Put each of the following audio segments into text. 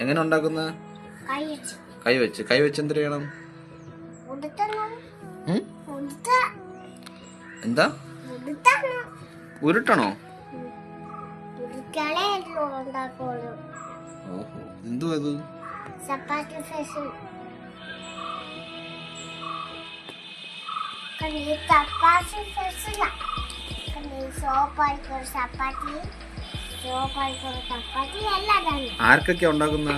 എങ്ങനെ ഉണ്ടാക്കുന്ന? കൈ വെച്ച് എന്ത് ചെയ്യണം? എന്താ? ഉരുട്ടണോ? ഓഹോ, എന്തുവാ ഇത്? ആർക്കൊക്കെയാ ഉണ്ടാക്കുന്ന?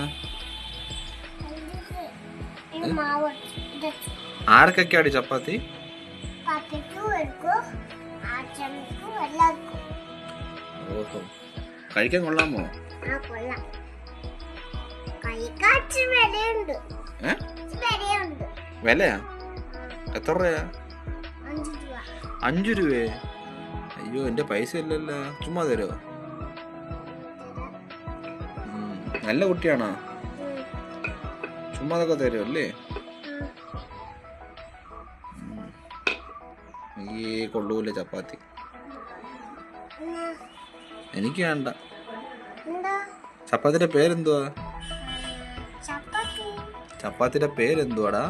ആർക്കൊക്കെയാണ് ചപ്പാത്തി? ഓഹോ, കഴിക്കാൻ കൊള്ളാമോ? വിലയാ? എത്ര രൂപയാ? 5 രൂപയെ? അയ്യോ, എന്റെ പൈസ ഇല്ലല്ലോ, ചുമ്മാ തരോ? നല്ല കുട്ടിയാണോ? ചുമ്മാ അതൊക്കെ തരുമോ അല്ലേ? ഈ കൊള്ളൂല ചപ്പാത്തി, എനിക്ക് വേണ്ട. ചപ്പാത്തിയുടെ പേരെന്തുവാ? ചപ്പാത്തിയുടെ പേരെന്തുവാടാ?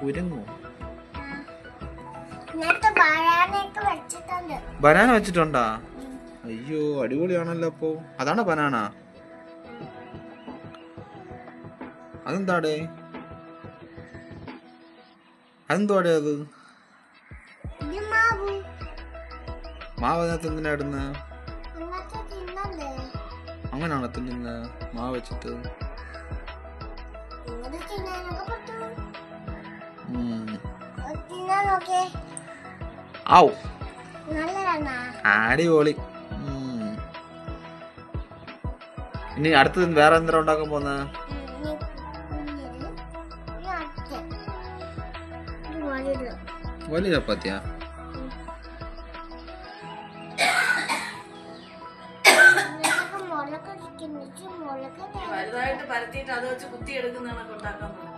കുരങ്ങോ? ബനാന വെച്ചിട്ടുണ്ടാ? അയ്യോ, അടിപൊളിയാണല്ലോ. അപ്പൊ അതാണോ ബനാന? അതെന്താടേ? അതെന്തുവാടേ അത്? മാവ് അതിനകത്ത് എന്തിനാ ഇടുന്ന? അങ്ങനാണോ തിന്നുന്ന മാവ് വെച്ചിട്ട്? ആവു, അടിപൊളി. ഇനി അടുത്തത് വേറെ എന്തെങ്കിലും ഉണ്ടാക്കാൻ പോന്ന? വലിയ ചപ്പാത്തിയാ? വലുതായിട്ട് പരത്തിയിട്ട് അത് വെച്ച് കുത്തി എടുക്കുന്നതാണ് ഉണ്ടാക്കാൻ പോകുന്നത്.